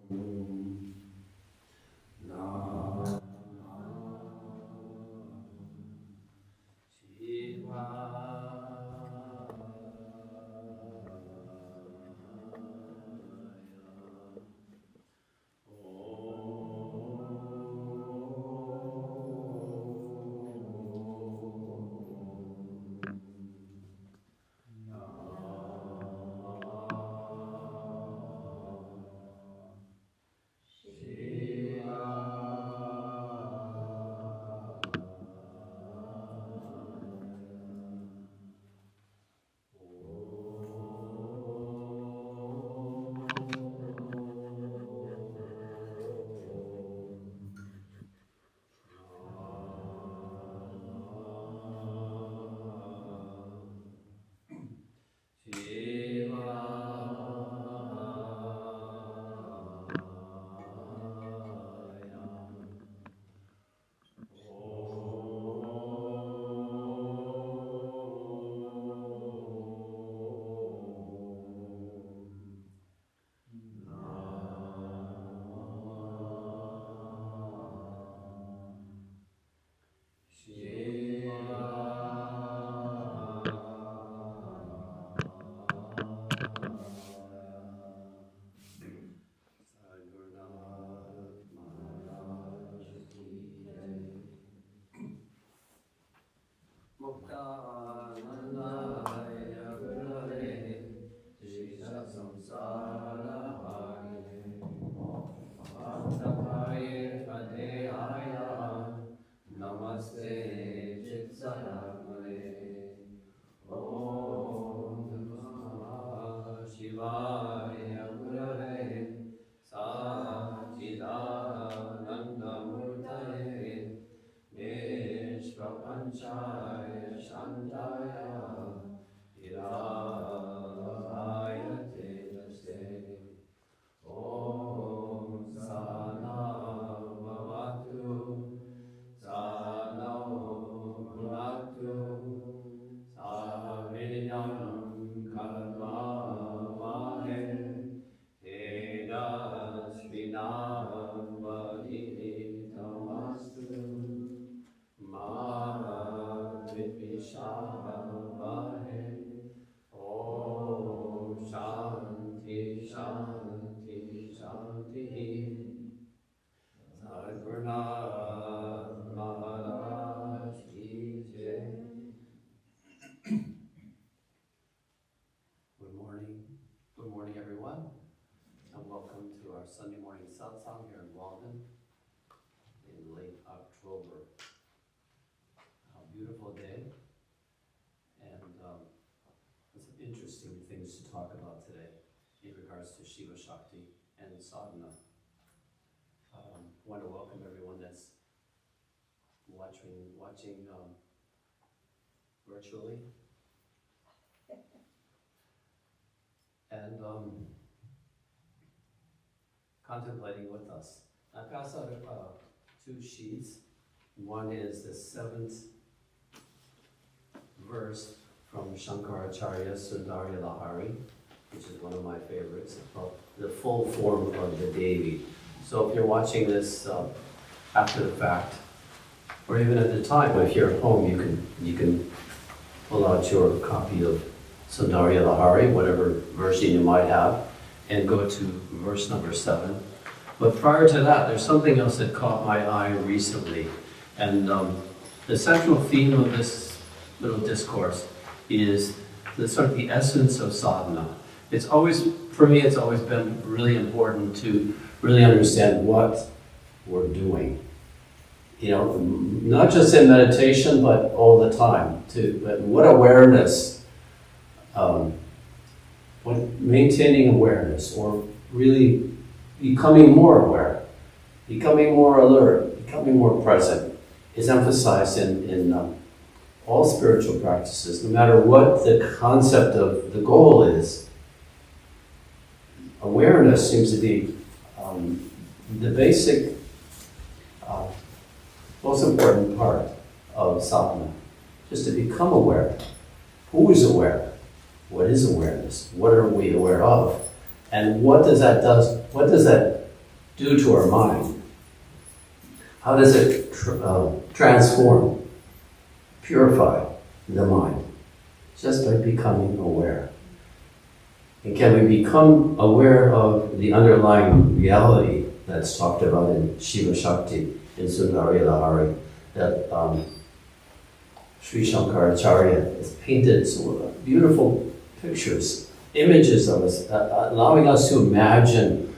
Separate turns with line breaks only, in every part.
Good morning. Good morning, everyone, and welcome to our Sunday morning Satsang here in Walden in late October. A beautiful day, and some interesting things to talk about today in regards to Shiva Shakti and sadhana. I want to welcome everyone that's watching virtually. And contemplating with us. I pass out two sheets. One is the 7th verse from Shankaracharya Sundarya Lahari, which is one of my favorites, called the full form of the Devi. So if you're watching this after the fact, or even at the time, if you're at home, you can pull out your copy of Sundarya Lahari, whatever version you might have, and go to verse number 7. But prior to that, there's something else that caught my eye recently. And the central theme of this little discourse is the essence of sadhana. It's always, for me, it's always been really important to really understand what we're doing. You know, not just in meditation, but all the time. But what awareness, maintaining awareness, or really becoming more aware, becoming more alert, becoming more present, is emphasized in all spiritual practices, no matter what the concept of the goal is. Awareness seems to be the basic, most important part of sadhana, just to become aware. Who is aware? What is awareness? What are we aware of? And what does that do to our mind? How does it transform, purify the mind? Just by becoming aware. And can we become aware of the underlying reality that's talked about in Shiva Shakti, in Sundari Lahari, that Sri Shankaracharya has painted so beautiful pictures, images of us, allowing us to imagine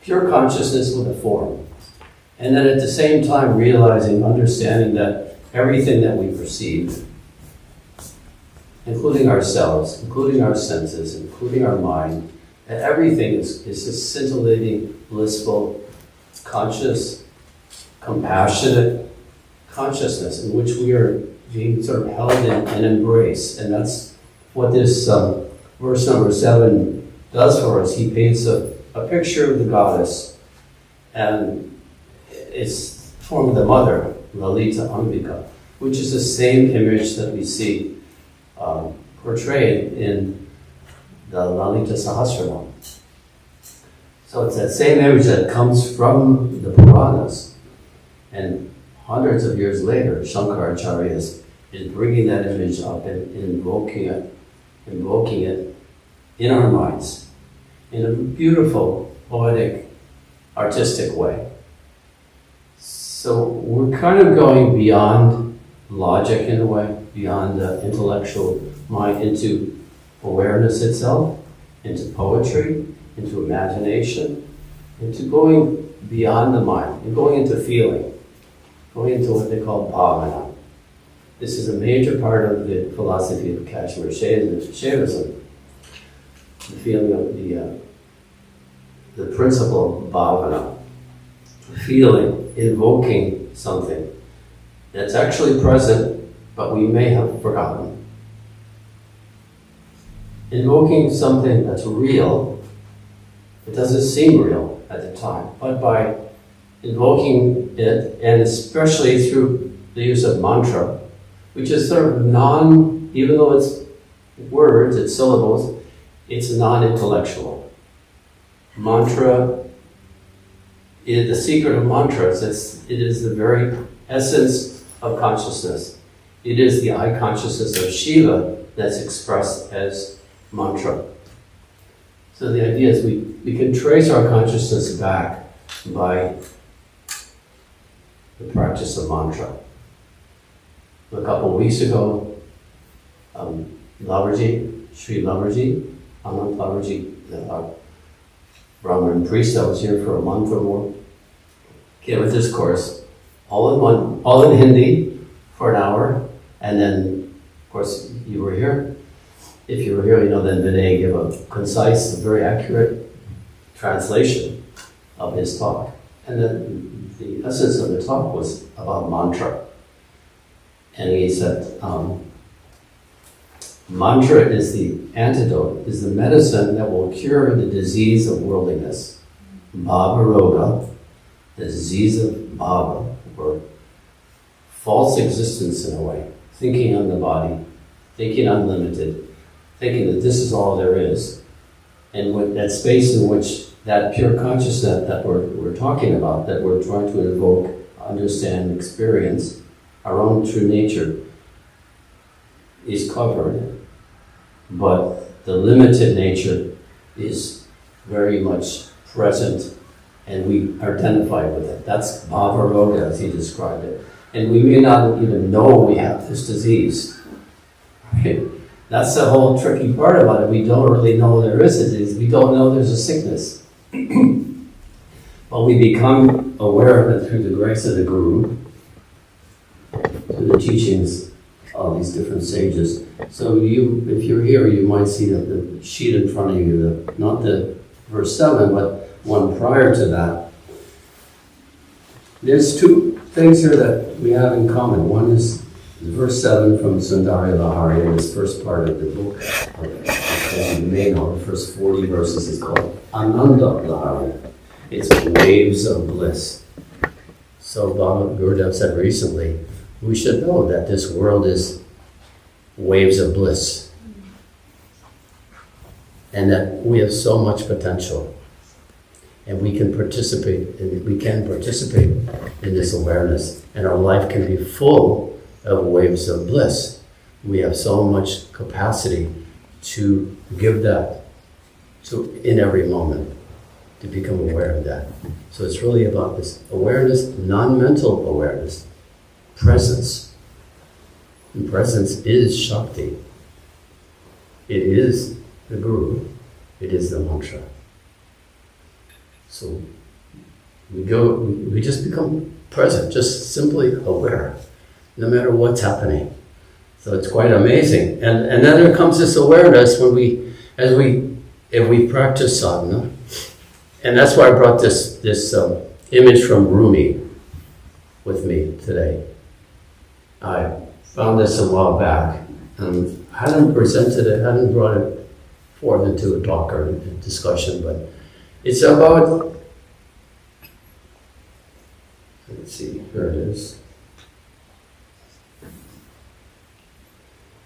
pure consciousness with a form. And then at the same time realizing, understanding that everything that we perceive, including ourselves, including our senses, including our mind, that everything is this scintillating, blissful, conscious, compassionate consciousness in which we are being sort of held in and embraced. And that's what this verse number 7 does for us. He paints a picture of the goddess, and it's form of the mother, Lalita Ambika, which is the same image that we see portrayed in the Lalita Sahasranam. So it's that same image that comes from the Puranas. And hundreds of years later, Shankaracharya is bringing that image up and invoking it in our minds in a beautiful, poetic, artistic way. So we're kind of going beyond logic in a way, beyond the intellectual mind, into awareness itself, into poetry, into imagination, into going beyond the mind, and going into feeling, going into what they call bhavana. This is a major part of the philosophy of Kashmir Shaivism, the feeling of the principle of bhavana, feeling, invoking something that's actually present, but we may have forgotten. Invoking something that's real, it doesn't seem real at the time, but by invoking it, and especially through the use of mantra, which is sort of even though it's words, it's syllables, it's non-intellectual. Mantra, the secret of mantras, it is the very essence of consciousness. It is the I consciousness of Shiva that's expressed as mantra. So the idea is we can trace our consciousness back by the practice of mantra. A couple of weeks ago, Sri Lavarji, Anand Lavarji, the Brahmin priest that was here for a month or more, gave a discourse, all in Hindi for an hour, and then, of course, you were here. If you were here, you know, then Vinay gave a concise, very accurate translation of his talk. And then the essence of the talk was about mantra. And he said, mantra is the antidote, is the medicine that will cure the disease of worldliness. Bhava Roga, the disease of bhava, or false existence in a way. Thinking on the body, thinking unlimited, thinking that this is all there is. And with that space in which that pure consciousness that we're talking about, that we're trying to invoke, understand, experience, our own true nature is covered, but the limited nature is very much present, and we identify with it. That's Bhava Roga, as he described it. And we may not even know we have this disease. Right? That's the whole tricky part about it. We don't really know there is a disease. We don't know there's a sickness. But we become aware of it through the grace of the Guru, through the teachings of these different sages. So if you're here, you might see that the sheet in front of you, not the verse 7, but one prior to that. There's two things here that we have in common. One is verse 7 from Sundari Lahari, in this first part of the book. As you may know, the first 40 verses is called Ananda Lahari. It's waves of bliss. So Baba Gurudev said recently, we should know that this world is waves of bliss. And that we have so much potential. And we can participate in this awareness, and our life can be full of waves of bliss. We have so much capacity to give that in every moment, to become aware of that. So it's really about this awareness, non-mental awareness, presence. And presence is Shakti. It is the Guru. It is the mantra. So we just become present, just simply aware, no matter what's happening. So it's quite amazing. And then there comes this awareness if we practice sadhana. And that's why I brought this image from Rumi with me today. I found this a while back, and I hadn't presented it, hadn't brought it forth into a talk or a discussion, but it's about, let's see, here it is.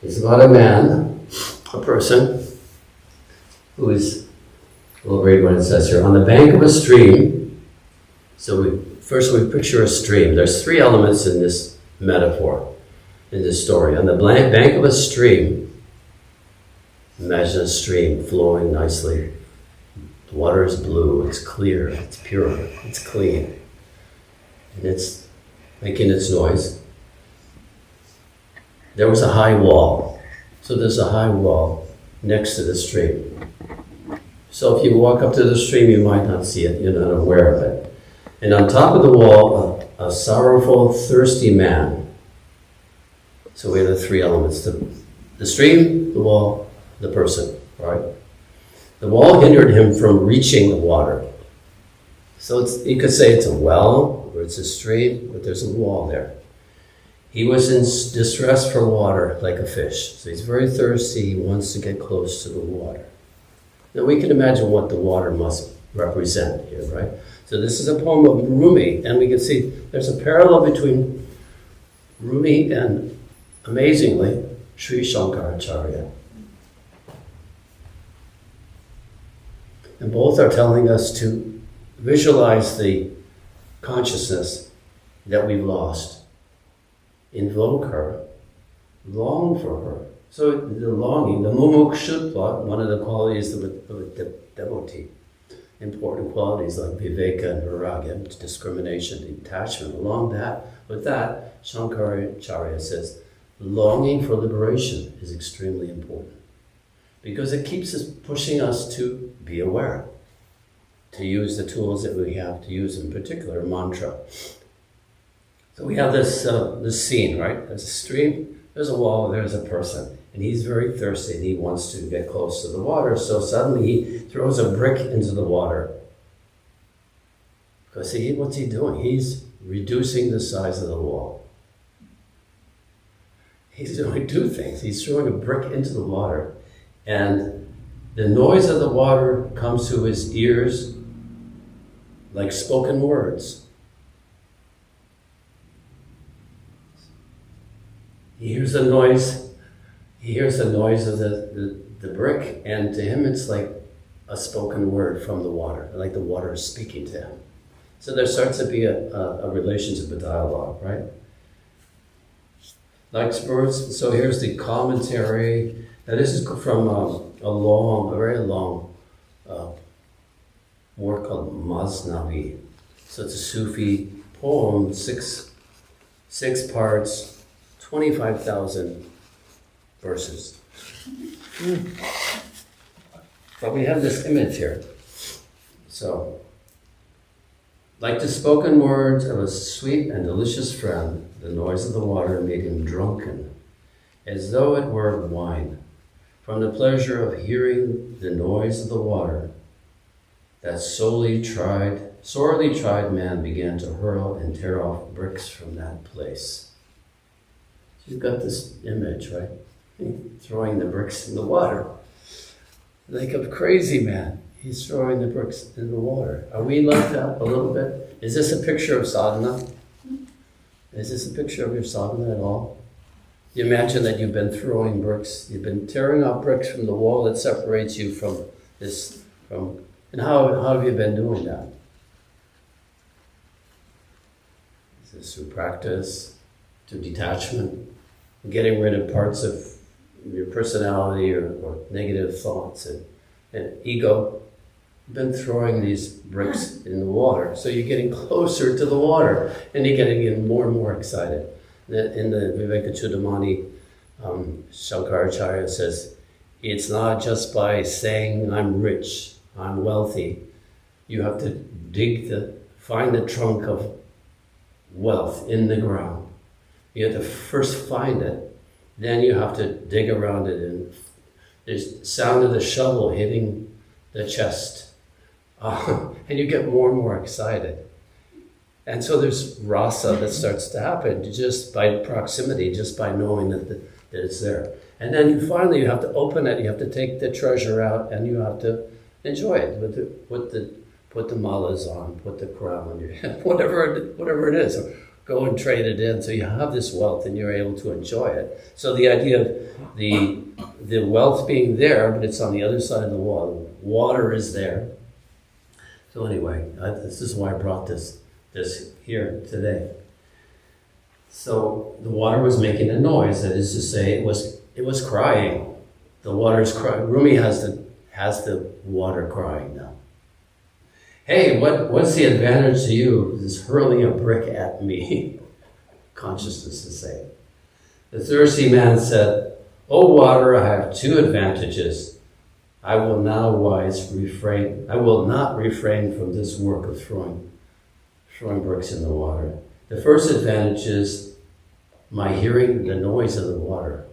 It's about a man, a person, who is, we'll read what it says here, on the bank of a stream. So first we picture a stream. There's three elements in this metaphor, in this story. On the bank of a stream, imagine a stream flowing nicely. The water is blue, it's clear, it's pure, it's clean. And it's making its noise. There was a high wall. So there's a high wall next to the stream. So if you walk up to the stream, you might not see it, you're not aware of it. And on top of the wall, a sorrowful, thirsty man. So we have the three elements, the stream, the wall, the person, right? The wall hindered him from reaching the water. So you could say it's a well, or it's a stream, but there's a wall there. He was in distress for water, like a fish. So he's very thirsty, he wants to get close to the water. Now we can imagine what the water must represent here, right? So this is a poem of Rumi, and we can see there's a parallel between Rumi and, amazingly, Sri Shankaracharya. And both are telling us to visualize the consciousness that we've lost. Invoke her, long for her. So the longing, the mumukshutva, one of the qualities of a devotee, important qualities like viveka and vairagya, discrimination, detachment. With that, Shankaracharya says, longing for liberation is extremely important because it keeps us pushing us to be aware, to use the tools that we have to use, in particular mantra. So we have this scene, right? There's a stream, there's a wall, there's a person. And he's very thirsty and he wants to get close to the water. So suddenly he throws a brick into the water. Because what's he doing? He's reducing the size of the wall. He's doing two things. He's throwing a brick into the water. And the noise of the water comes to his ears like spoken words. He hears the noise. He hears the noise of the brick, and to him it's like a spoken word from the water, like the water is speaking to him. So there starts to be a relationship, a dialogue, right? Like birds. So here's the commentary. Now this is from a very long work called Masnavi. So it's a Sufi poem, six parts, 25,000 verses. But we have this image here. So, like the spoken words of a sweet and delicious friend, the noise of the water made him drunken, as though it were wine. From the pleasure of hearing the noise of the water, that sorely tried man began to hurl and tear off bricks from that place. You've got this image, right? Throwing the bricks in the water. Like a crazy man, he's throwing the bricks in the water. Are we like that a little bit? Is this a picture of sadhana? Is this a picture of your sadhana at all? You imagine that you've been throwing bricks, you've been tearing out bricks from the wall that separates you from And how have you been doing that? Is this through practice, through detachment, getting rid of parts of your personality or negative thoughts and ego? You've been throwing these bricks in the water, so you're getting closer to the water, and you're getting more and more excited. In the Vivekachudamani, Shankaracharya says, it's not just by saying I'm rich, I'm wealthy. You have to find the trunk of wealth in the ground. You have to first find it, then you have to dig around it, and there's the sound of the shovel hitting the chest. And you get more and more excited. And so there's rasa that starts to happen just by proximity, just by knowing that it's there. And then finally you have to open it, you have to take the treasure out, and you have to enjoy it. Put the malas on, put the crown on your head, whatever it is. Or go and trade it in. So you have this wealth and you're able to enjoy it. So the idea of the wealth being there, but it's on the other side of the water. Water is there. So anyway, this is why I brought this here today. So the water was making a noise, that is to say, it was crying. The water's crying. Rumi has the water crying now. Hey, what's the advantage to you of this hurling a brick at me? Consciousness is saying. The thirsty man said, "O water, I have two advantages. I will not refrain from this work of throwing bricks in the water. The first advantage is my hearing the noise of the water,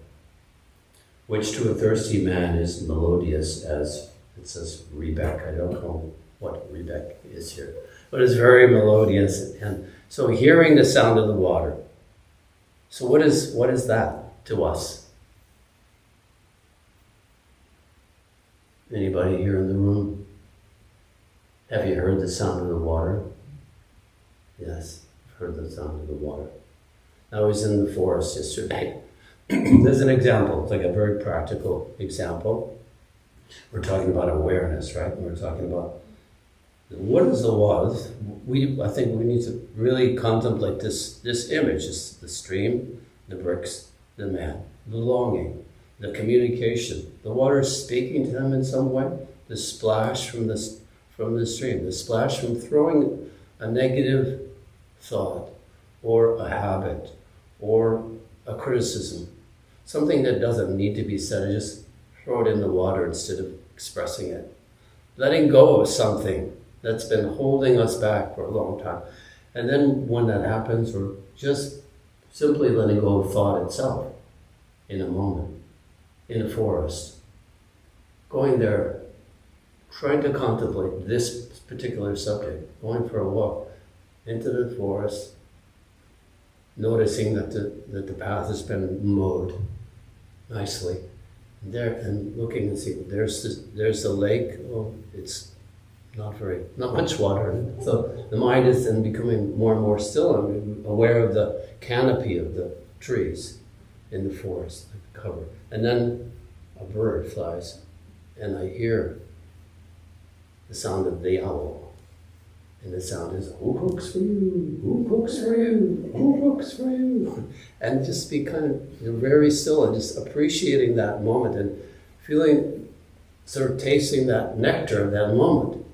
which to a thirsty man is melodious as," it says, Rebeck. I don't know what Rebeck is here, but it's very melodious. And so hearing the sound of the water. So what is that to us? Anybody here in the room? Have you heard the sound of the water? Yes, I've heard the sound of the water. I was in the forest yesterday. There's an example, it's like a very practical example. We're talking about awareness, right? We're talking about what is the water. I think we need to really contemplate this image, the stream, the bricks, the man, the longing, the communication. The water is speaking to them in some way. The splash from the stream, the splash from throwing a negative thought or a habit or a criticism, something that doesn't need to be said. Just throw it in the water instead of expressing it. Letting go of something that's been holding us back for a long time. And then when that happens, we're just simply letting go of thought itself in a moment, in a forest. Going there, trying to contemplate this particular subject, going for a walk into the forest, noticing that the path has been mowed nicely. There, and looking and see, there's the lake. Oh, it's not much water in it. So the mind is then becoming more and more still. I'm aware of the canopy of the trees in the forest, the cover. And then a bird flies, and I hear the sound of the owl. And the sound is, who cooks for you? Who cooks for you? Who cooks for you? And just be kind of very still and just appreciating that moment and feeling, sort of tasting that nectar of that moment.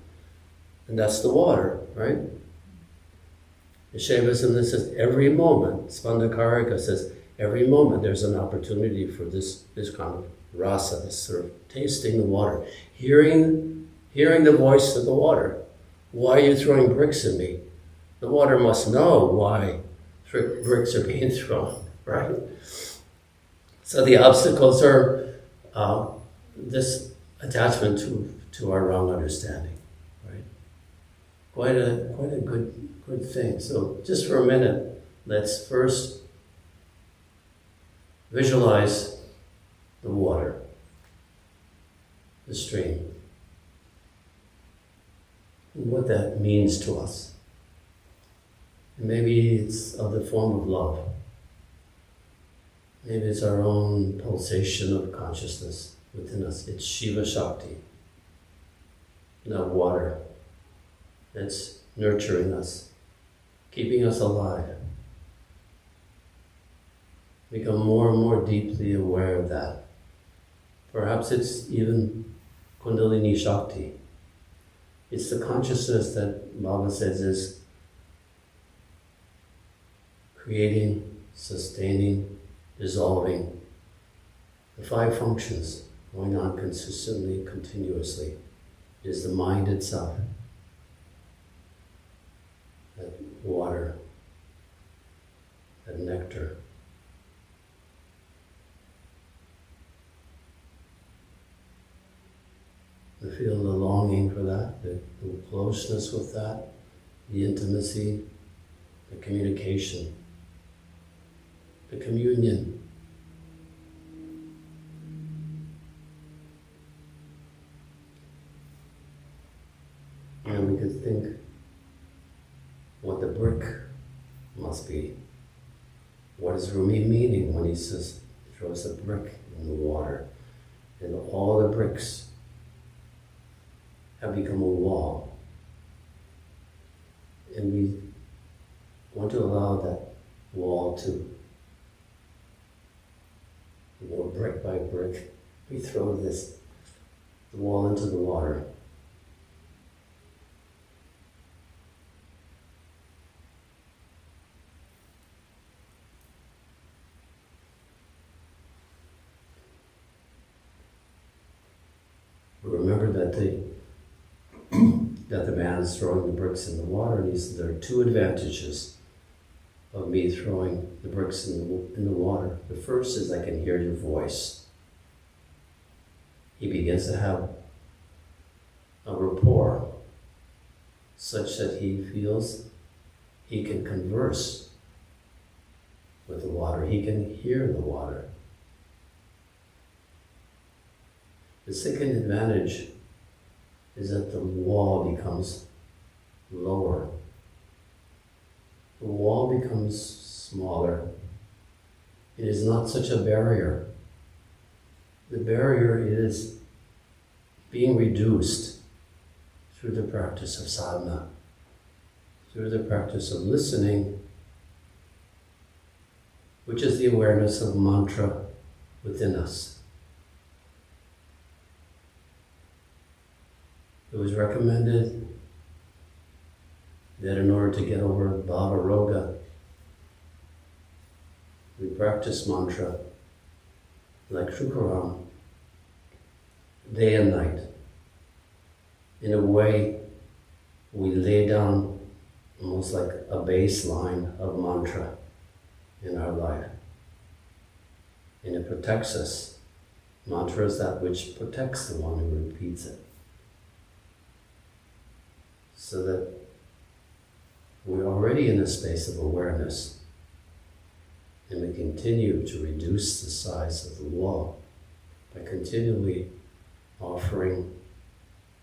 And that's the water, right? The Shaivism says every moment, Spandakarika says, every moment there's an opportunity for this kind of rasa, this sort of tasting the water, hearing the voice of the water. Why are you throwing bricks at me? The water must know why bricks are being thrown, right? So the obstacles are this attachment to our wrong understanding, right? Quite a good thing. So just for a minute, let's first visualize the water, the stream, and what that means to us. And maybe it's of the form of love. Maybe it's our own pulsation of consciousness within us. It's Shiva Shakti. that water that's nurturing us, keeping us alive. Become more and more deeply aware of that. Perhaps it's even Kundalini Shakti. It's the consciousness that Baba says is creating, sustaining, dissolving. The 5 functions going on consistently, continuously, is the mind itself. That water, that nectar. I feel the longing for that, the closeness with that, the intimacy, the communication, the communion. And we could think what the brick must be. What is Rumi meaning when he says, throws a brick in the water, and all the bricks have become a wall. And we want to allow that wall to, brick by brick, we throw the wall into the water. Remember that the man is throwing the bricks in the water, and he said there are 2 advantages of me throwing the bricks in the water. The first is I can hear your voice. He begins to have a rapport such that he feels he can converse with the water. He can hear the water. The second advantage is that the wall becomes lower. The wall becomes smaller. It is not such a barrier. The barrier is being reduced through the practice of sadhana, through the practice of listening, which is the awareness of mantra within us. It was recommended that in order to get over bhava roga, we practice mantra like Shukaram, day and night. In a way, we lay down almost like a baseline of mantra in our life. And it protects us. Mantra is that which protects the one who repeats it. So that we're already in a space of awareness, and we continue to reduce the size of the wall by continually offering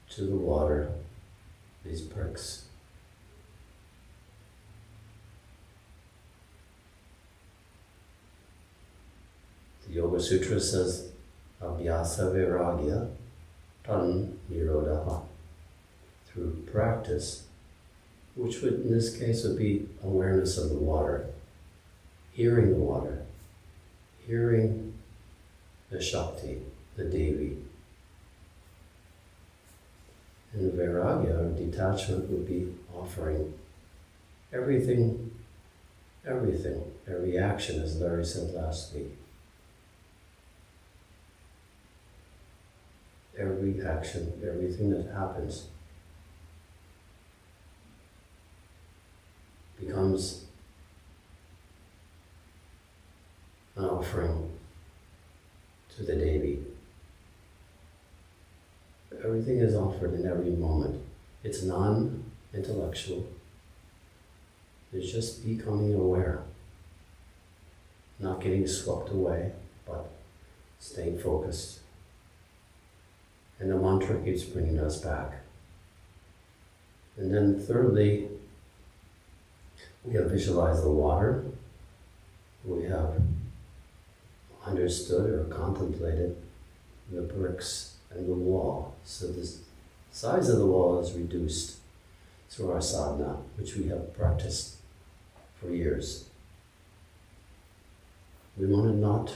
to the water these bricks. The Yoga Sutra says, Abhyasa Vairagya Tan Nirodha. Through practice, which would in this case would be awareness of the water, hearing the water, hearing the Shakti, the Devi. And the Vairagya, or detachment, would be offering everything, every action, as Larry said last week. Every action, everything that happens becomes an offering to the Devi. Everything is offered in every moment. It's non-intellectual. It's just becoming aware. Not getting swept away, but staying focused. And the mantra keeps bringing us back. And then thirdly, we have visualized the water. We have understood or contemplated the bricks and the wall. So this size of the wall is reduced through our sadhana, which we have practiced for years. We want to not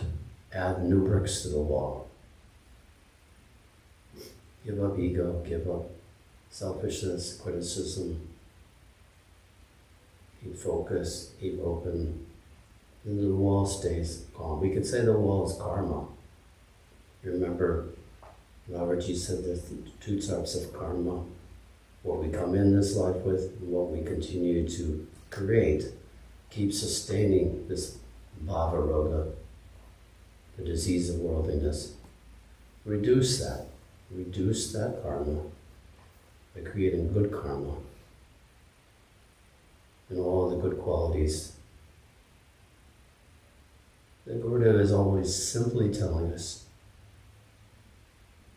add new bricks to the wall. Give up ego, give up selfishness, criticism. Keep focused, keep open, and the wall stays calm. We could say the wall is karma. You remember, Laraji said there's two types of karma: what we come in this life with, and what we continue to create. Keep sustaining this bhava roga, the disease of worldliness. Reduce that karma by creating good karma and all the good qualities. The Buddha is always simply telling us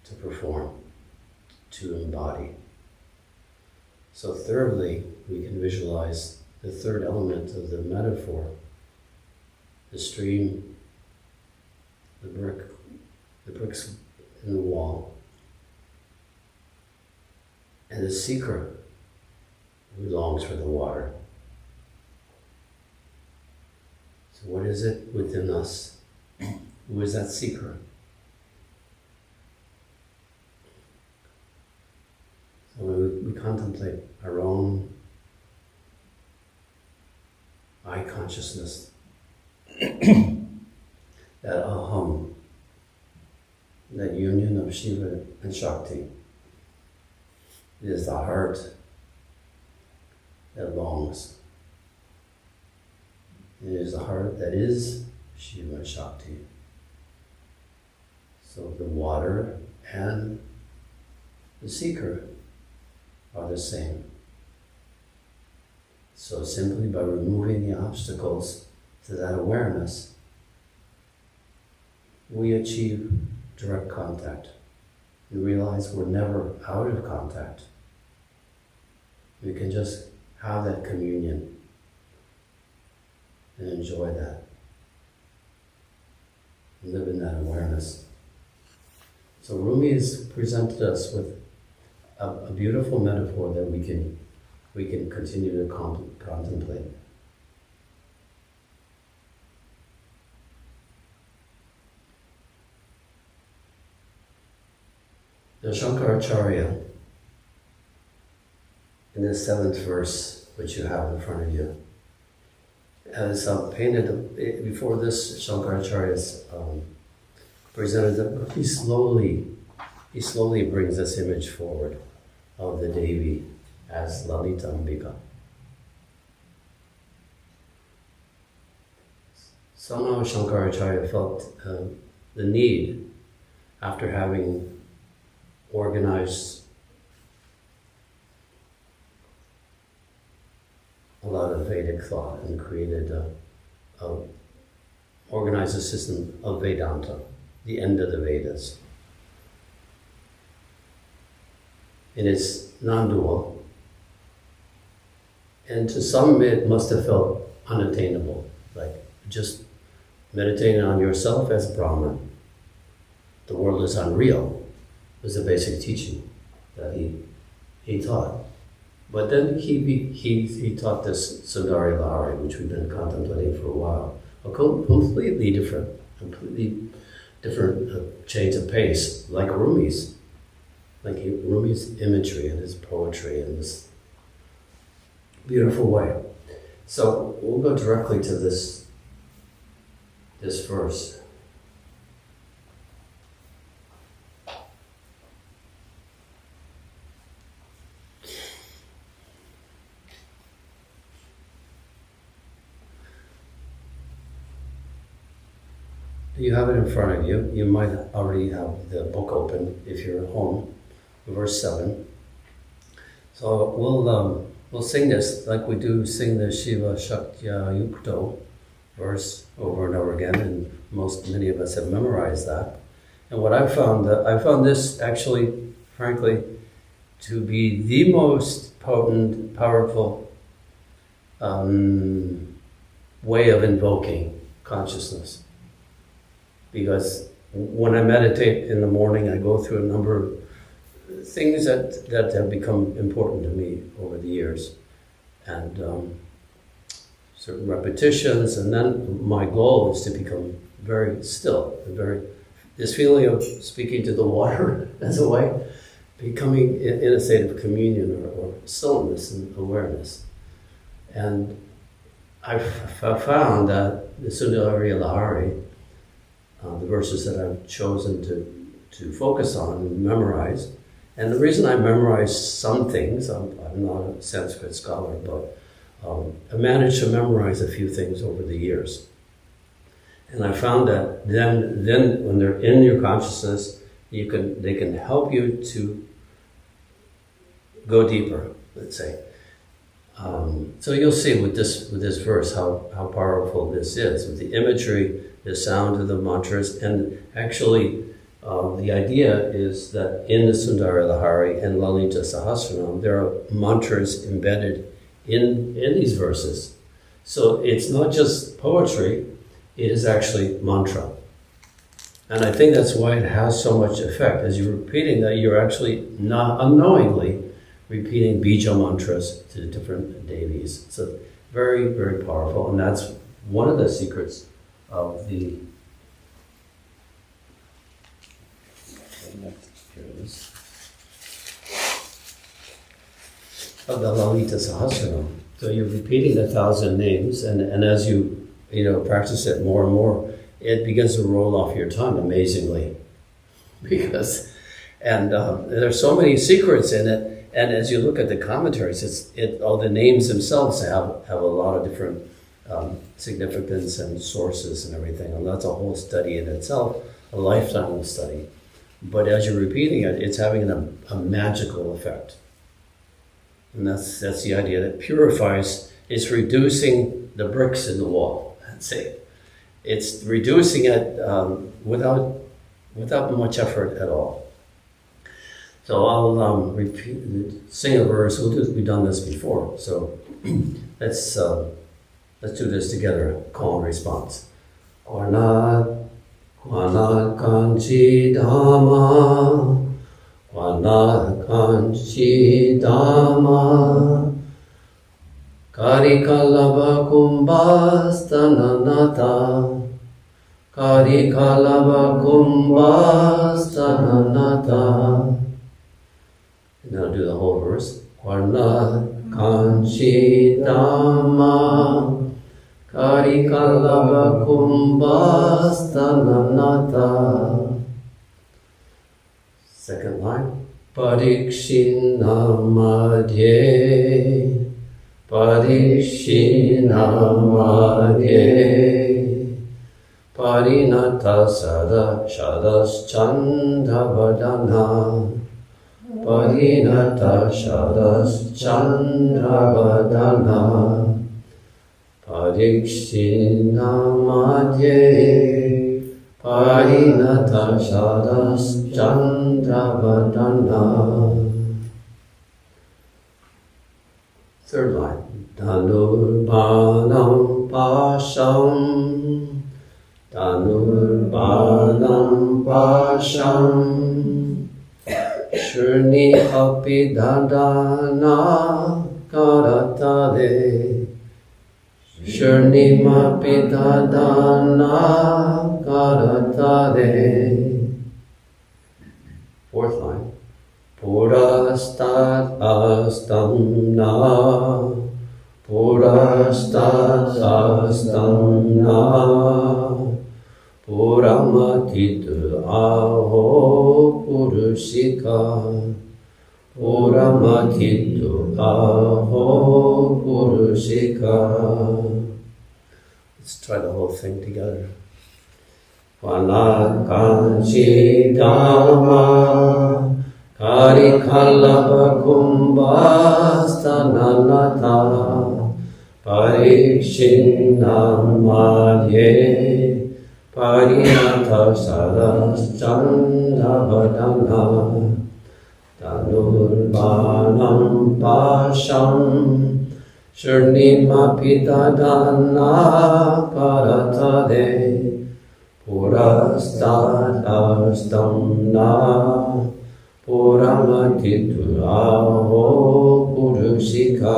to perform, to embody. So thirdly, we can visualize the third element of the metaphor: the stream, the bricks in the wall, and the seeker who longs for the water. So what is it within us? Who is that seeker? So we contemplate our own I consciousness, that aham, that union of Shiva and Shakti. It is the heart that longs. It is the heart that is Shiva and Shakti. So the water and the seeker are the same. So simply by removing the obstacles to that awareness, we achieve direct contact. We realize we're never out of contact. We can just have that communion and enjoy that. And live in that awareness. So Rumi has presented us with a beautiful metaphor that we can continue to contemplate. The Shankaracharya, in the 7th verse, which you have in front of you, has painted, before this Shankaracharya presented that he slowly brings this image forward of the Devi as Lalita Ambika. Somehow Shankaracharya felt the need, after having organized a lot of Vedic thought and created organized a system of Vedanta, the end of the Vedas. And it's non-dual. And to some it must have felt unattainable, like just meditating on yourself as Brahman. The world is unreal was the basic teaching that he taught. But then he taught this Sundari Lahari, which we've been contemplating for a while. A completely different change of pace, like Rumi's. Like Rumi's imagery and his poetry in this beautiful way. So we'll go directly to this verse. You have it in front of you. You might already have the book open if you're at home. Verse 7. So we'll sing this like we do sing the Shiva Shaktya Yukto verse over and over again, and many of us have memorized that. And what I found this actually, frankly, to be the most potent, powerful way of invoking consciousness. Because when I meditate in the morning, I go through a number of things that have become important to me over the years. And certain repetitions, and then my goal is to become very still, this feeling of speaking to the water as a way, becoming in a state of communion or stillness and awareness. And I've found that the Sundarya Lahari, the verses that I've chosen to focus on and memorize, and the reason I memorize some things, I'm not a Sanskrit scholar, but I managed to memorize a few things over the years. And I found that then when they're in your consciousness, they can help you to go deeper, let's say. So you'll see with this verse how powerful this is, with the imagery, the sound of the mantras, and actually the idea is that in the Sundarya Lahari and Lalita Sahasranam, there are mantras embedded in these verses. So it's not just poetry, it is actually mantra. And I think that's why it has so much effect. As you're repeating that, you're actually not unknowingly repeating bija mantras to different deities. So very, very powerful. And that's one of the secrets of the Lalita Sahasranam. So you're repeating 1,000 names, and as you practice it more and more, it begins to roll off your tongue amazingly. There's so many secrets in it, and as you look at the commentaries, all the names themselves have a lot of different significance and sources and everything, and that's a whole study in itself, a lifetime of study. But as you're repeating it, it's having a magical effect. And that's the idea that purifies. It's reducing the bricks in the wall. That's it. It's reducing it without much effort at all. So I'll sing a verse. We've done this before. So let's do this together. Call and response. Kwana kanchi dhamma. Kwana kanchi dhamma. Karikalava kumbhastananata. Karikalava kumbhastananata. Now do the whole verse. Kwana kanchi dhamma. Karikalava kumbhastananata. Second line. Parikshina madhye. Parikshina madhye. Parinata sada shadas chandravadana. Parinata shadas chandravadana. Parikshina madhye. Parinata shadas chandravadana. Third line. Dhanurbanam pasham. Dhanurbanam pasham. Shurni api dandana karatade. Shurni mapi dandana karatade. Fourth line. Purastat astamna. Purastat astamna. Puramatitu aho purushika. Puramatitu aho purushika. Let's try the whole thing together. Vanakanchi dhamma. Karikalava kumbhastananata. Parikshina madhye. Parinata sadas chandravadana. Dhanurbanam pasham. Shurnimapi dadana karatade. Purastat astamna. Puramatittulaho Purushika.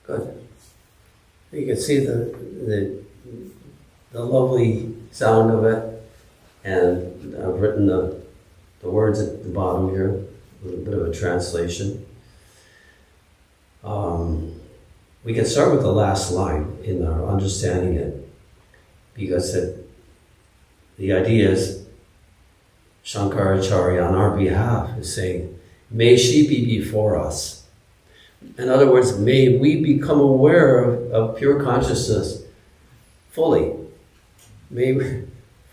Good. You can see the lovely sound of it, and I've written the words at the bottom here, a little bit of a translation. We can start with the last line in our understanding it, because the idea is Shankaracharya on our behalf is saying, may she be before us. In other words, may we become aware of pure consciousness fully. May we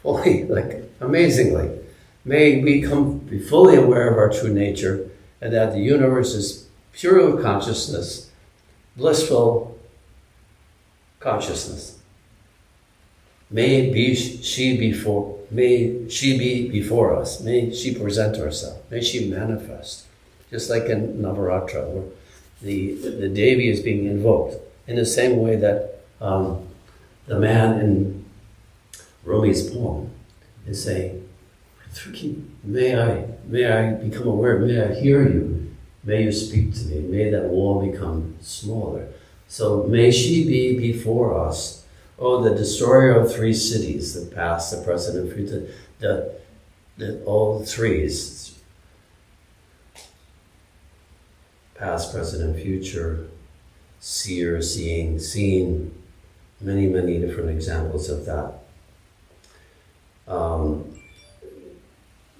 fully, like amazingly, may we be fully aware of our true nature, and that the universe is pure consciousness, blissful consciousness. May she be before us. May she present herself. May she manifest. Just like in Navaratra, where the Devi is being invoked. In the same way that the man in Rumi's poem is saying, may I become aware, may I hear you, may you speak to me, may that wall become smaller. So may she be before us. Oh, the destroyer of three cities, the past, the present, and future, all the threes, past, present, and future, seer, seeing, seen, many, many different examples of that.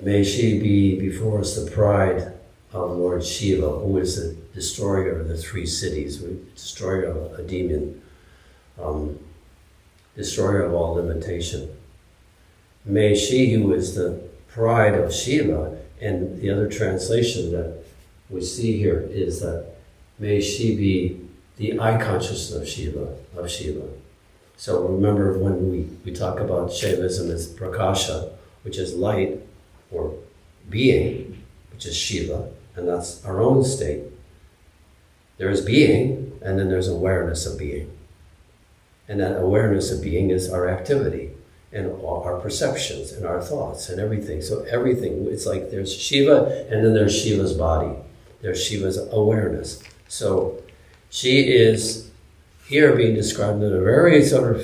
May she be before us the pride of Lord Shiva, who is the destroyer of the three cities, destroyer of a demon, destroyer of all limitation. May she, who is the pride of Shiva, and the other translation that we see here is that may she be the eye consciousness of Shiva. So remember when we talk about Shaivism as Prakasha, which is light or being, which is Shiva, and that's our own state. There is being, and then there's awareness of being. And that awareness of being is our activity, and our perceptions, and our thoughts, and everything. So everything, it's like there's Shiva, and then there's Shiva's body. There's Shiva's awareness. So she is here being described in a very sort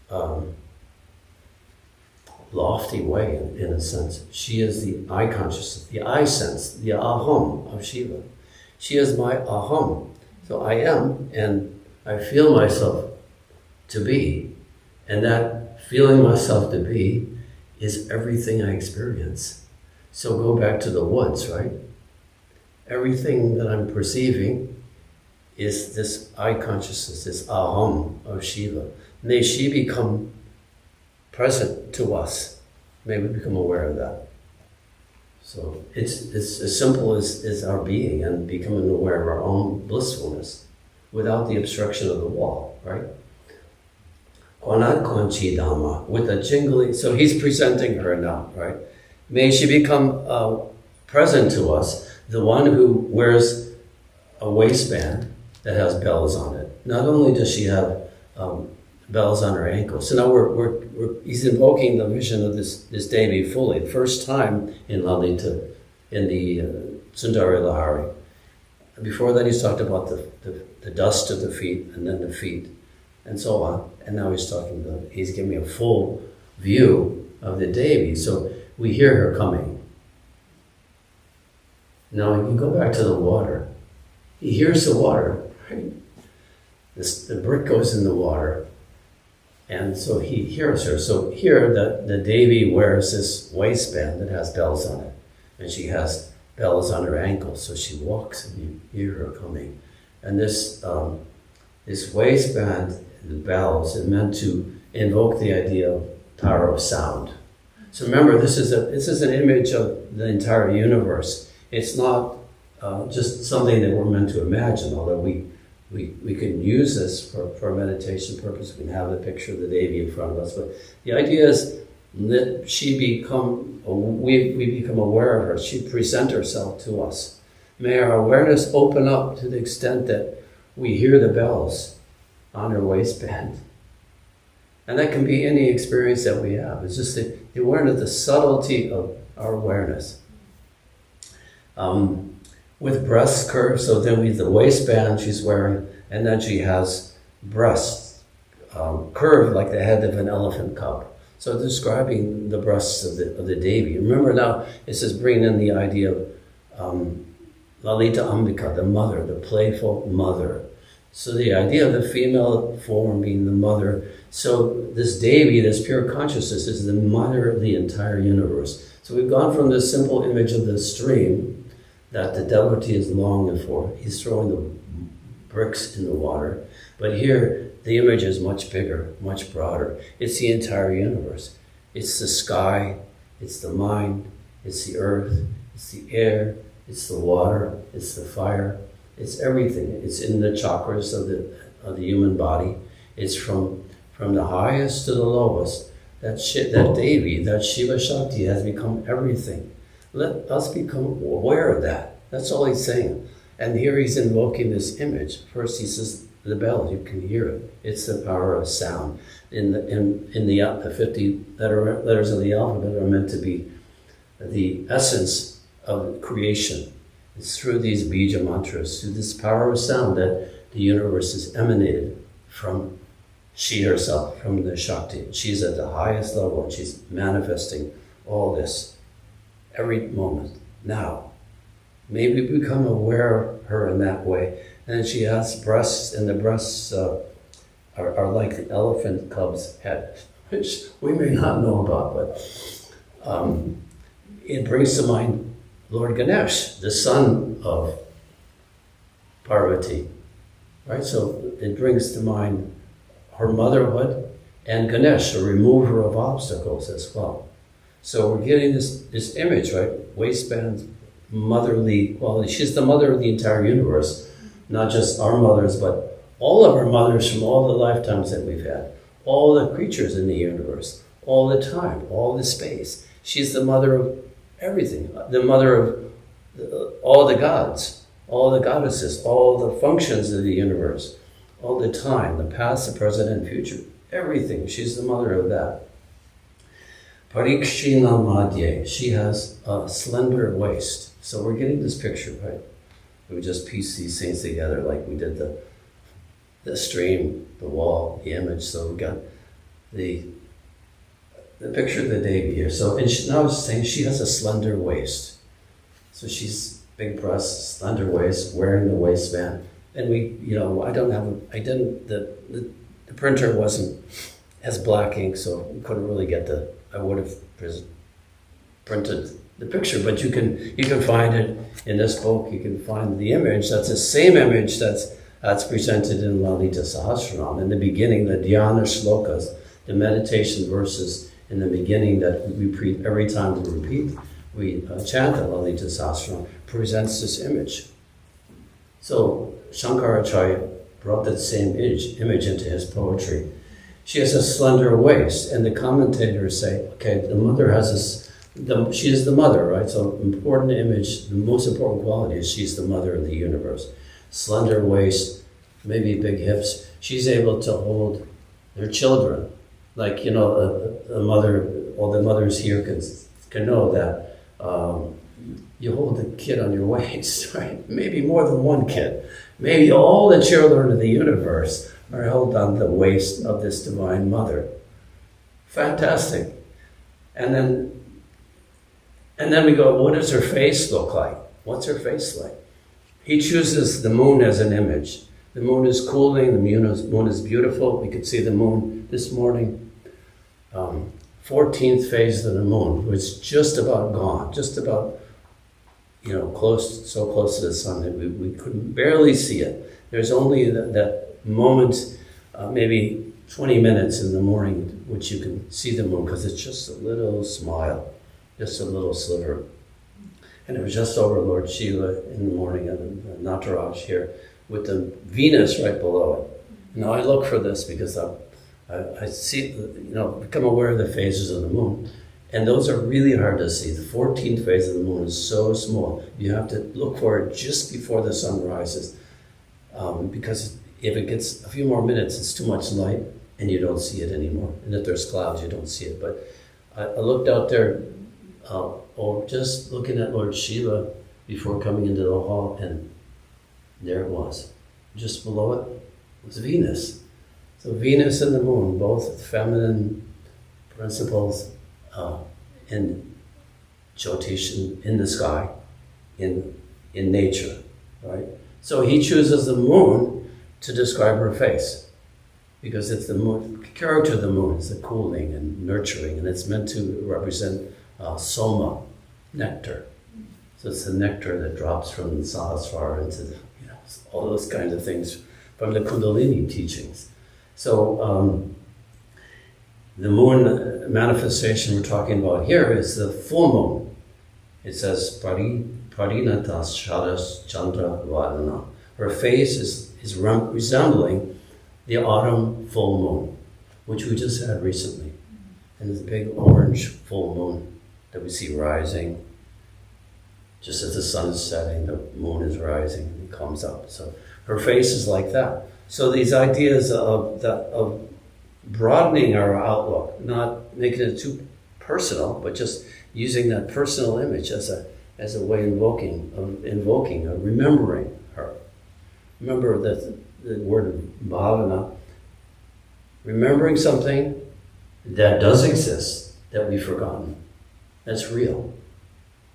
of lofty way, in a sense. She is the I consciousness, the I sense, the aham of Shiva. She is my aham. So I am, and I feel myself to be. And that feeling myself to be is everything I experience. So go back to the woods, right? Everything that I'm perceiving is this I consciousness, this aham of Shiva. May she become present to us. May we become aware of that. So it's as simple as our being and becoming aware of our own blissfulness without the obstruction of the wall, right? Kwanat Kwanchi Dhamma, with a jingly, so he's presenting her now, right? May she become present to us, the one who wears a waistband that has bells on it. Not only does she have bells on her ankles. So now he's invoking the vision of this Devi fully. The first time in Lalita, in the Sundari Lahari. Before that he's talked about the dust of the feet and then the feet and so on. And now he's giving me a full view of the Devi. So we hear her coming. Now we can go back to the water. He hears the water, right? The brick goes in the water. And so he hears her. So here the Devi wears this waistband that has bells on it. And she has bells on her ankles. So she walks and you hear her coming. And this waistband, the bells, is meant to invoke the idea of power of sound. So remember, this is an image of the entire universe. It's not just something that we're meant to imagine, although we can use this for meditation purpose. We can have the picture of the Devi in front of us. But the idea is that we become aware of her. She presents herself to us. May our awareness open up to the extent that we hear the bells on her waistband. And that can be any experience that we have. It's just the awareness, the subtlety of our awareness. With breast curve, so then we the waistband she's wearing, and then she has breasts curved like the head of an elephant cub. So describing the breasts of the Devi. Remember now, it says bringing in the idea of Lalita Ambika, the mother, the playful mother. So the idea of the female form being the mother. So this Devi, this pure consciousness, is the mother of the entire universe. So we've gone from this simple image of the stream that the devotee is longing for. He's throwing the bricks in the water. But here, the image is much bigger, much broader. It's the entire universe. It's the sky, it's the mind, it's the earth, it's the air, it's the water, it's the fire, it's everything. It's in the chakras of the human body. It's from the highest to the lowest. That Devi, that Shiva Shakti has become everything. Let us become aware of that. That's all he's saying. And here he's invoking this image. First he says the bell, you can hear it. It's the power of sound. In the 50 letters of the alphabet are meant to be the essence of creation. It's through these bija mantras, through this power of sound that the universe is emanated from she herself, from the Shakti. She's at the highest level and she's manifesting all this every moment, now. Maybe become aware of her in that way. And she has breasts, and the breasts are like the elephant cub's head, which we may not know about, but it brings to mind Lord Ganesh, the son of Parvati, right? So it brings to mind her motherhood and Ganesh, a remover of obstacles as well. So we're getting this image, right? Waistband, motherly quality. She's the mother of the entire universe, not just our mothers, but all of our mothers from all the lifetimes that we've had, all the creatures in the universe, all the time, all the space. She's the mother of everything, the mother of all the gods, all the goddesses, all the functions of the universe, all the time, the past, the present, and future, everything. She's the mother of that. Parikshina Madhye, she has a slender waist. So we're getting this picture, right? We just piece these things together like we did the stream, the wall, the image. So we got the picture of the Devi here. So and now it's saying she has a slender waist. So she's big breasts, slender waist, wearing the waistband. And we, the printer wasn't as black ink, so we couldn't really get I would have printed the picture, but you can find it in this book. You can find the image. That's the same image that's presented in Lalita Sahasranam. In the beginning, the dhyana shlokas, the meditation verses in the beginning that we every time we repeat, we chant the Lalita Sahasranam, presents this image. So Shankaracharya brought that same image into his poetry. She has a slender waist, and the commentators say, okay, the mother has she is the mother, right? So important image, the most important quality is she's the mother of the universe. Slender waist, maybe big hips. She's able to hold their children. Like, a mother, all the mothers here can know that you hold the kid on your waist, right? Maybe more than one kid. Maybe all the children of the universe are held on the waist of this divine mother. Fantastic. And then we go, what does her face look like? What's her face like? He chooses the moon as an image. The moon is cooling, the moon is beautiful. We could see the moon this morning. 14th phase of the moon, which is just about gone, just about, close to the sun that we couldn't barely see it. There's only that moment, maybe 20 minutes in the morning, which you can see the moon, because it's just a little smile, just a little sliver. And it was just over Lord Shiva in the morning, and the Nataraj here, with the Venus right below it. Now I look for this because I see, become aware of the phases of the moon. And those are really hard to see. The 14th phase of the moon is so small. You have to look for it just before the sun rises. Because if it gets a few more minutes, it's too much light. and you don't see it anymore. And if there's clouds, you don't see it. But I looked out there, or just looking at Lord Shiva before coming into the hall, and there it was. Just below it was Venus. So Venus and the moon, both feminine principles in Jyotish, in the sky, in nature, right? So he chooses the moon to describe her face, because it's the moon, the character of the moon is the cooling and nurturing, and it's meant to represent soma, nectar. So it's the nectar that drops from the Sahasrara into the, all those kinds of things from the Kundalini teachings. So the moon manifestation we're talking about here is the full moon. It says, Parinatas Shadas Chandra Vadana. Her face is resembling the autumn full moon, which we just had recently. And this big orange full moon that we see rising. Just as the sun is setting, the moon is rising and it comes up. So her face is like that. So these ideas of broadening our outlook, not making it too personal, but just using that personal image as a way of remembering her. Remember that the word bhavana, remembering something that does exist that we've forgotten. That's real.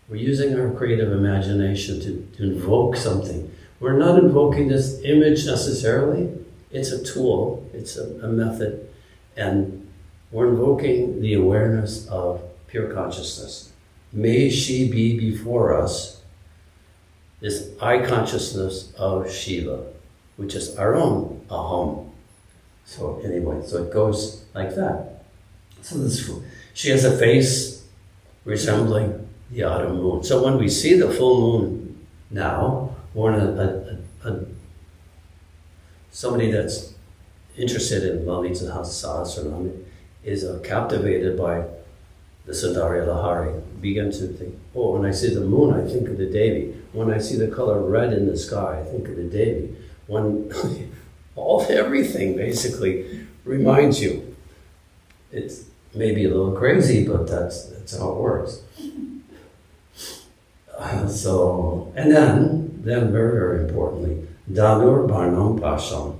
We're using our creative imagination to invoke something. We're not invoking this image necessarily. It's a tool, it's a method, and we're invoking the awareness of pure consciousness. May she be before us, this I consciousness of Shiva, which is our own aham. So anyway, so it goes like that. So she has a face resembling the autumn moon. So when we see the full moon now, we're in somebody that's interested in Lalita Sahasranam is captivated by the Sundarya Lahari. Begin to think, oh, when I see the moon, I think of the Devi. When I see the color red in the sky, I think of the Devi. When everything basically reminds you. It's maybe a little crazy, but that's how it works. And then very, very importantly, Danur Barnam Pasham,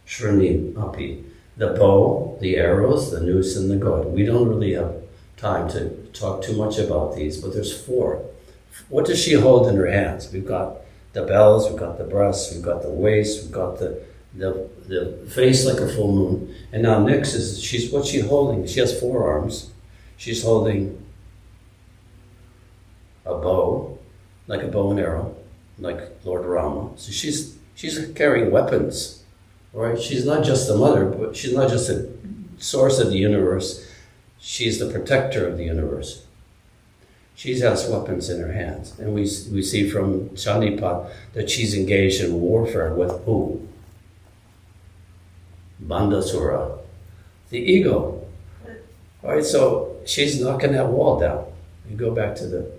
Shrini Api, the bow, the arrows, the noose, and the goad. We don't really have time to talk too much about these, but there's 4. What does she hold in her hands? We've got the bells, we've got the breasts, we've got the waist, we've got the face like a full moon. And now next is, what's she holding? She has 4 arms. She's holding a bow, like a bow and arrow, like Lord Rama. So she's carrying weapons, right? She's not just the mother, but she's not just the source of the universe. She's the protector of the universe. She has weapons in her hands. And we see from Shanipat that she's engaged in warfare with who? Bandasura, the ego. All right, so she's knocking that wall down. You go back to the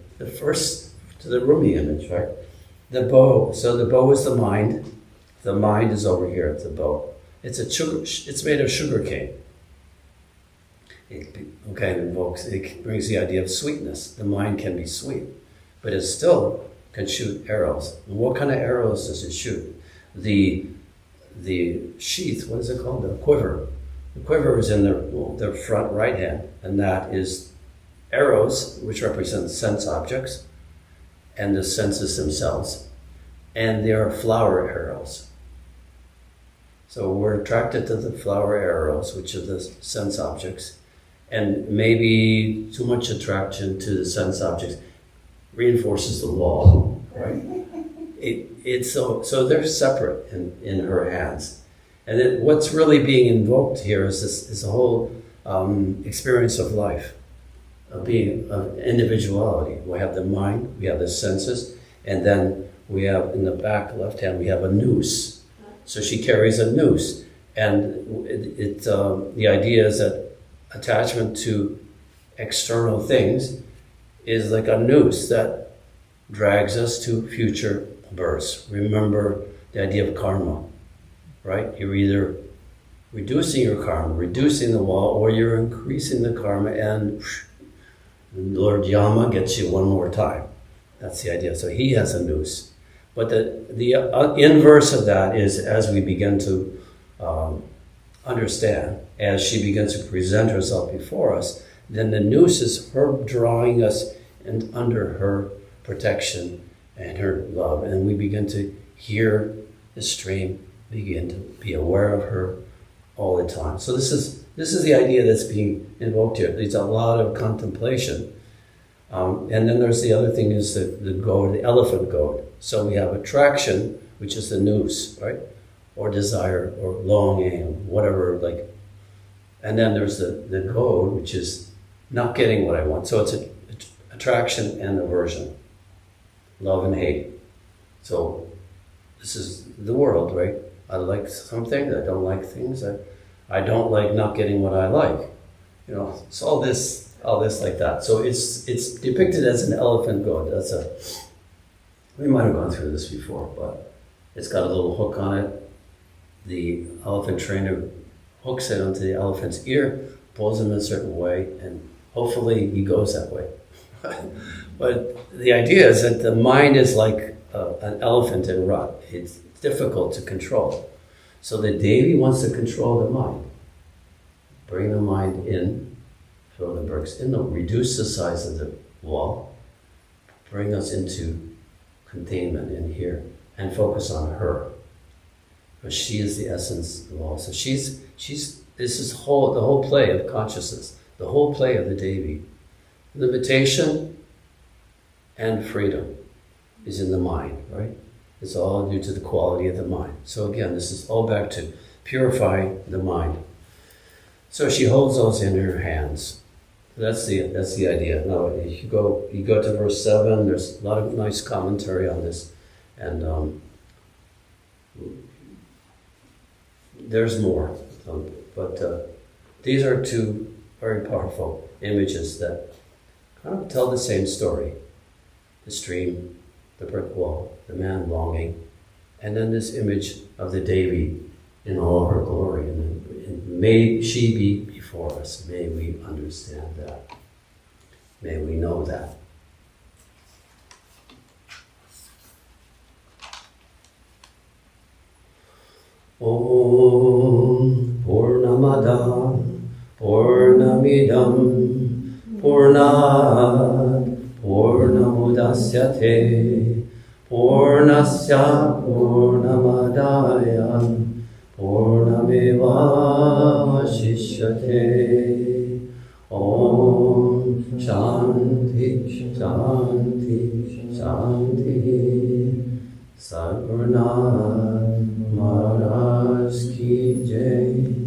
Rumi image, right? The bow. So the bow is the mind. The mind is over here at the bow. It's made of sugar cane. It brings the idea of sweetness. The mind can be sweet, but it still can shoot arrows. And what kind of arrows does it shoot? The sheath, what is it called? The quiver. The quiver is in the front right hand, and that is arrows, which represent sense objects, and the senses themselves. And they are flower arrows. So we're attracted to the flower arrows, which are the sense objects, and maybe too much attraction to the sense objects reinforces the law, right? So they're separate in her hands. And then what's really being invoked here is a whole experience of life, of individuality. We have the mind, we have the senses, and then we have in the back left hand, we have a noose. So she carries a noose. And the idea is that attachment to external things is like a noose that drags us to future births. Remember the idea of karma, right? You're either reducing your karma, reducing the wall, or you're increasing the karma, and Lord Yama gets you one more time. That's the idea. So he has a noose. But the inverse of that is, as we begin to understand, as she begins to present herself before us, then the noose is her drawing us and under her protection and her love. And we begin to hear the stream, begin to be aware of her all the time. So this is the idea that's being invoked here. There's a lot of contemplation. And then there's the other thing is the goad, the elephant goad. So we have attraction, which is the noose, right? Or desire, or longing, whatever, like. And then there's the goad, which is not getting what I want. So it's attraction and aversion, love and hate. So this is the world, right? I like something, I don't like things. I don't like not getting what I like. You know, it's all this like that. So it's depicted as an elephant goad. We might have gone through this before, but it's got a little hook on it. The elephant trainer hooks it onto the elephant's ear, pulls him in a certain way, and hopefully he goes that way. But the idea is that the mind is like an elephant in rut. It's difficult to control. So the Devi wants to control the mind. Bring the mind in, throw the bricks in, reduce the size of the wall, bring us into containment in here, and focus on her. Because she is the essence of all. So this is the whole play of consciousness, the whole play of the Devi. Limitation and freedom is in the mind, right? It's all due to the quality of the mind. So again, this is all back to purifying the mind. So she holds those in her hands. That's the idea. Now, if you go to verse 7, there's a lot of nice commentary on this, and there's more. But these are two very powerful images that kind of tell the same story. The stream, the brick wall, the man longing, and then this image of the Devi in all her glory. And may she be before us. May we understand that. May we know that. Om Purnamada Purnamidam Purnat Purnamudasyate Purnasya Purnamadaya Purnameva Vashishyate. Om Shanti Shanti Shanti. Sadhgurnath Maharaj Ki Jai.